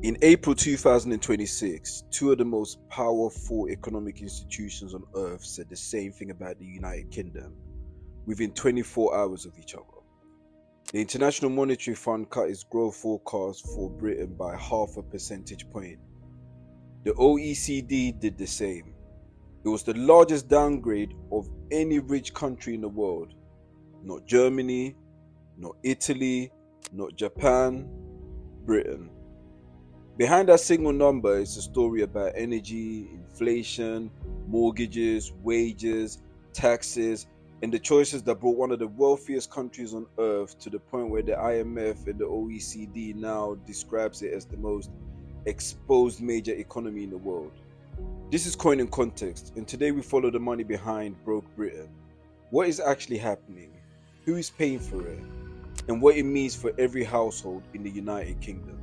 In April 2026, two of the most powerful economic institutions on earth said the same thing about the United Kingdom within 24 hours of each other. The International Monetary Fund cut its growth forecast for Britain by half a percentage point. The OECD did the same. It was the largest downgrade of any rich country in the world. Not Germany, not Italy, not Japan, Britain. Behind that single number is a story about energy, inflation, mortgages, wages, taxes, and the choices that brought one of the wealthiest countries on earth to the point where the IMF and the OECD now describes it as the most exposed major economy in the world. This is Coin in Context, and today we follow the money behind broke Britain. What is actually happening? Who is paying for it? And what it means for every household in the United Kingdom.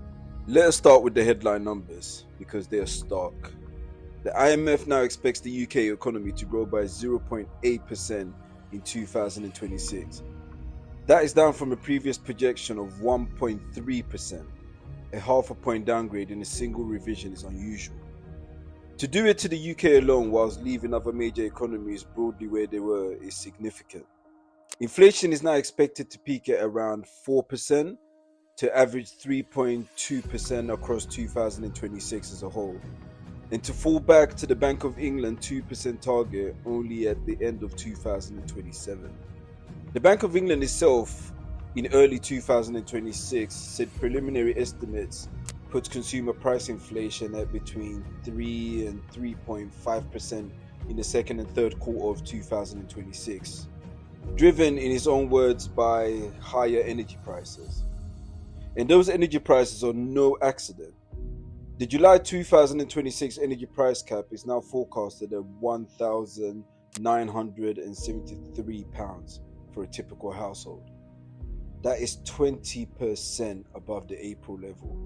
Let us start with the headline numbers because they are stark. The IMF now expects the UK economy to grow by 0.8% in 2026. That is down from a previous projection of 1.3%. A half a point downgrade in a single revision is unusual. To do it to the UK alone whilst leaving other major economies broadly where they were is significant. Inflation is now expected to peak at around 4%, to average 3.2% across 2026 as a whole, and to fall back to the Bank of England 2% target only at the end of 2027. The Bank of England itself, in early 2026, said preliminary estimates puts consumer price inflation at between 3 and 3.5% in the second and third quarter of 2026, driven, in his own words, by higher energy prices. And those energy prices are no accident. The July 2026 energy price cap is now forecasted at £1,973 for a typical household. That is 20% above the April level.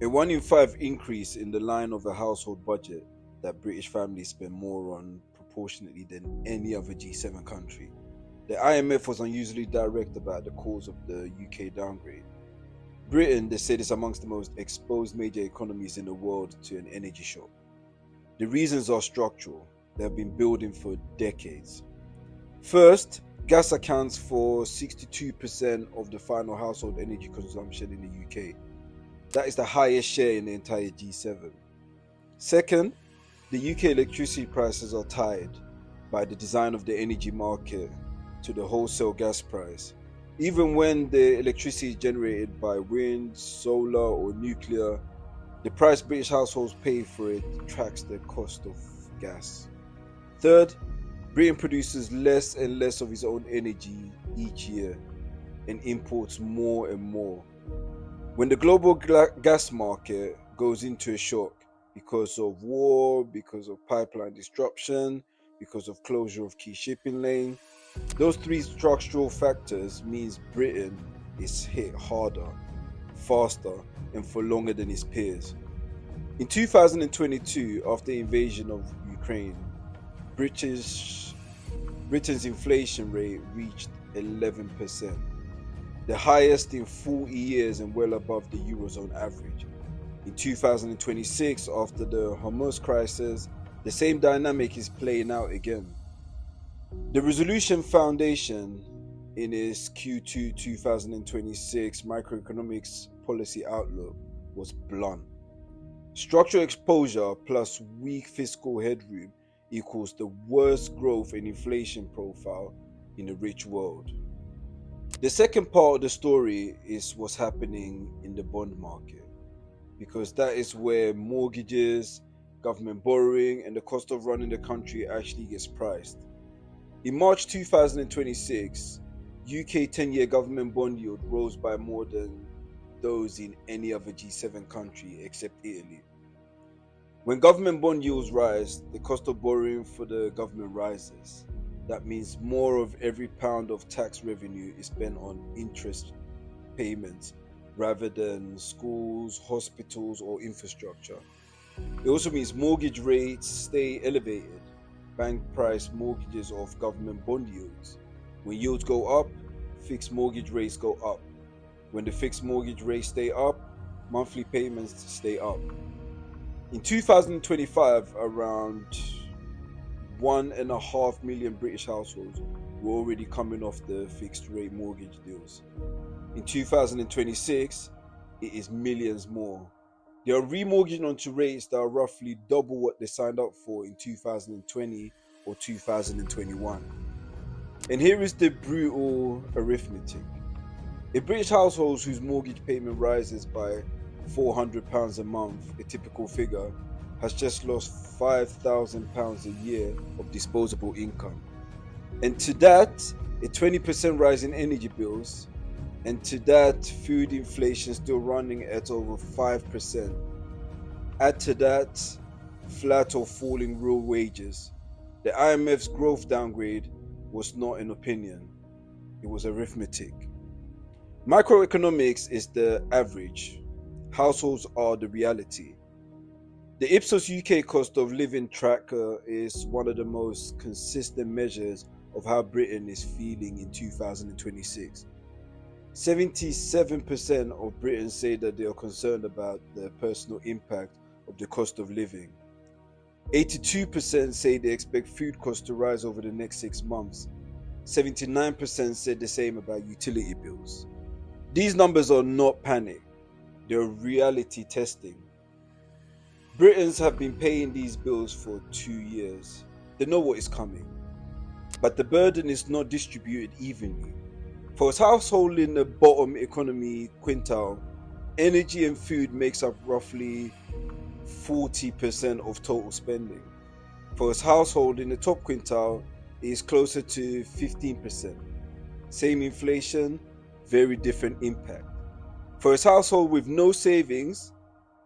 A 1 in 5 increase in the line of a household budget that British families spend more on proportionately than any other G7 country. The IMF was unusually direct about the cause of the UK downgrade. Britain, they said, is amongst the most exposed major economies in the world to an energy shock. The reasons are structural. They have been building for decades. First, gas accounts for 62% of the final household energy consumption in the UK. That is the highest share in the entire G7. Second, the UK electricity prices are tied by the design of the energy market to the wholesale gas price. Even when the electricity is generated by wind, solar, or nuclear, the price British households pay for it tracks the cost of gas. Third, Britain produces less and less of its own energy each year and imports more and more. When the global gas market goes into a shock because of war, because of pipeline disruption, because of closure of key shipping lanes, those three structural factors means Britain is hit harder, faster, and for longer than its peers. In 2022, after the invasion of Ukraine, Britain's inflation rate reached 11%, the highest in 40 years and well above the Eurozone average. In 2026, after the Hormuz crisis, the same dynamic is playing out again. The Resolution Foundation, in its Q2 2026 Microeconomics Policy Outlook, was blunt. Structural exposure plus weak fiscal headroom equals the worst growth and inflation profile in a rich world. The second part of the story is what's happening in the bond market, because that is where mortgages, government borrowing, and the cost of running the country actually gets priced. In March 2026, UK 10-year government bond yield rose by more than those in any other G7 country except Italy. When government bond yields rise, the cost of borrowing for the government rises. That means more of every pound of tax revenue is spent on interest payments rather than schools, hospitals, or infrastructure. It also means mortgage rates stay elevated. Bank price mortgages off government bond yields. When yields go up, fixed mortgage rates go up. When the fixed mortgage rates stay up, monthly payments to stay up. In 2025, around 1.5 million British households were already coming off the fixed rate mortgage deals. In 2026, it is millions more. They are remortgaging onto rates that are roughly double what they signed up for in 2020 or 2021. And here is the brutal arithmetic. A British household whose mortgage payment rises by £400 a month, a typical figure, has just lost £5,000 a year of disposable income. And to that, a 20% rise in energy bills, and to that, food inflation still running at over 5%. Add to that, flat or falling real wages. The IMF's growth downgrade was not an opinion, it was arithmetic. Microeconomics is the average, households are the reality. The Ipsos UK cost of living tracker is one of the most consistent measures of how Britain is feeling in 2026. 77% of Britons say that they are concerned about the personal impact of the cost of living. 82% say they expect food costs to rise over the next 6 months. 79% said the same about utility bills. These numbers are not panic, they're reality testing. Britons have been paying these bills for 2 years. They know what is coming. But the burden is not distributed evenly. For a household in the bottom economy quintile, energy and food makes up roughly 40% of total spending. For a household in the top quintile, it is closer to 15%. Same inflation, very different impact. For a household with no savings,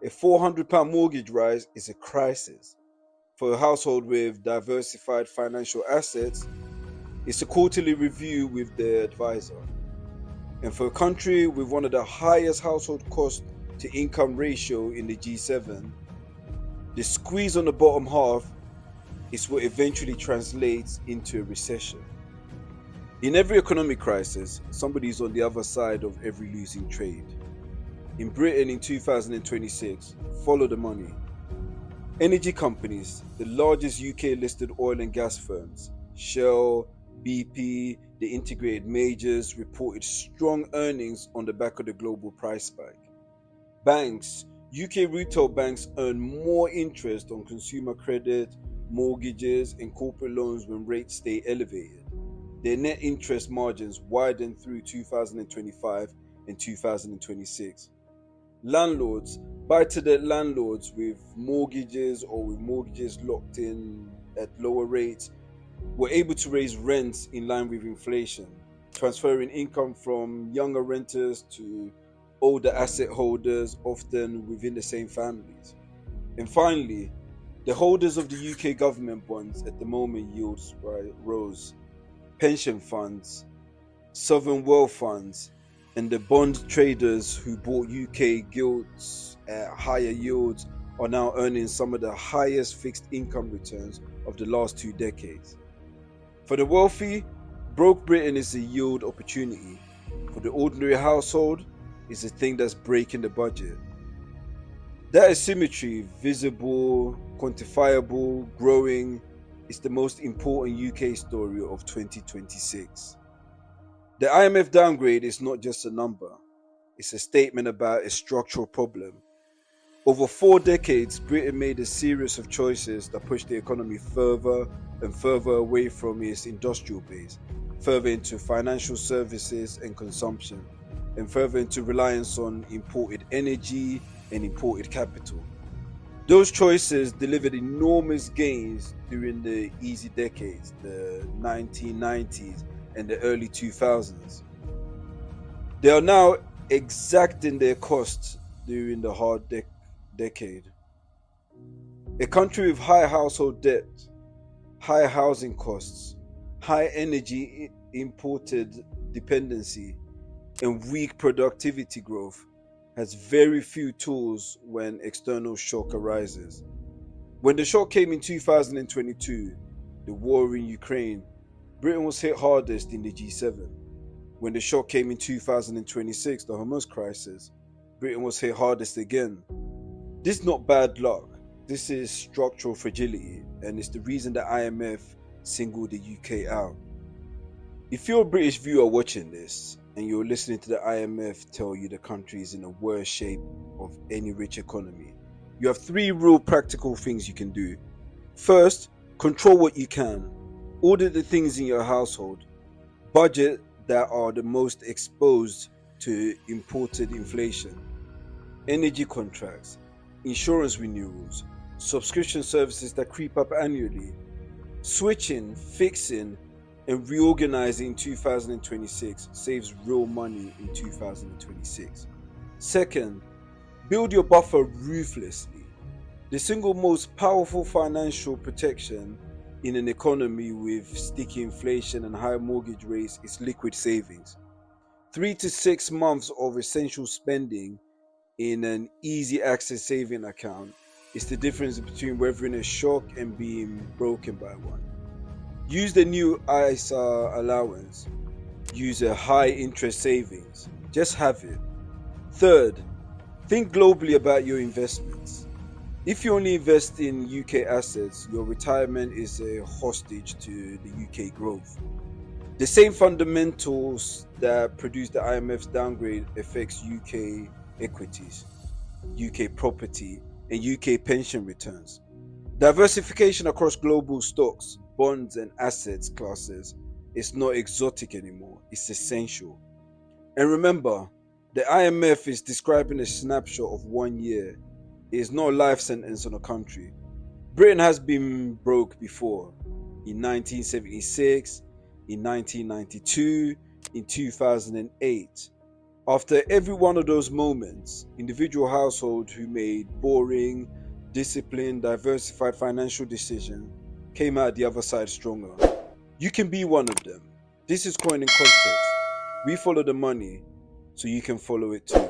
a £400 mortgage rise is a crisis. For a household with diversified financial assets, it's a quarterly review with their advisor. And for a country with one of the highest household cost to income ratio in the G7, the squeeze on the bottom half is what eventually translates into a recession. In every economic crisis, somebody is on the other side of every losing trade. In Britain in 2026, follow the money. Energy companies, the largest UK listed oil and gas firms, Shell, BP, the integrated majors, reported strong earnings on the back of the global price spike. Banks, UK retail banks earn more interest on consumer credit, mortgages, and corporate loans when rates stay elevated. Their net interest margins widened through 2025 and 2026. Landlords, buy-to-let landlords with mortgages or with mortgages locked in at lower rates were able to raise rents in line with inflation, transferring income from younger renters to older asset holders, often within the same families. And finally, the holders of the UK government bonds at the moment yields rose. Pension funds, sovereign wealth funds, and the bond traders who bought UK gilts at higher yields are now earning some of the highest fixed income returns of the last 2 decades. For the wealthy, broke Britain is a yield opportunity. For the ordinary household, it's a thing that's breaking the budget. That asymmetry, visible, quantifiable, growing, is the most important UK story of 2026. The IMF downgrade is not just a number, it's a statement about a structural problem. Over 4 decades, Britain made a series of choices that pushed the economy further and further away from its industrial base, further into financial services and consumption, and further into reliance on imported energy and imported capital. Those choices delivered enormous gains during the easy decades, the 1990s and the early 2000s. They are now exacting their costs during the hard decade. A country with high household debt, high housing costs, high energy imported dependency, and weak productivity growth has very few tools when external shock arises. When the shock came in 2022, the war in Ukraine, Britain was hit hardest in the G7. When the shock came in 2026, the Hamas crisis, Britain was hit hardest again. This is not bad luck. This is structural fragility, and it's the reason the IMF singled the UK out. If you're a British viewer watching this, and you're listening to the IMF tell you the country is in the worst shape of any rich economy, you have 3 real practical things you can do. First, control what you can. Order the things in your household. Budget that are the most exposed to imported inflation. Energy contracts, insurance renewals, subscription services that creep up annually. Switching, fixing, and reorganizing in 2026 saves real money in 2026. Second, build your buffer ruthlessly. The single most powerful financial protection in an economy with sticky inflation and high mortgage rates is liquid savings. 3 to 6 months of essential spending in an easy access saving account is the difference between weathering a shock and being broken by one. Use the new ISA allowance. Use a high interest savings. Just have it. Third, think globally about your investments. If you only invest in UK assets, your retirement is a hostage to the UK growth. The same fundamentals that produced the IMF's downgrade affects UK equities, UK property, and UK pension returns. Diversification across global stocks, bonds, and assets classes is not exotic anymore, it's essential. And remember, the IMF is describing a snapshot of 1 year. It is not a life sentence on a country. Britain has been broke before, in 1976, in 1992, in 2008. After every one of those moments, individual households who made boring, disciplined, diversified financial decisions came out the other side stronger. You can be one of them. This is Coin in Context. We follow the money, so you can follow it too.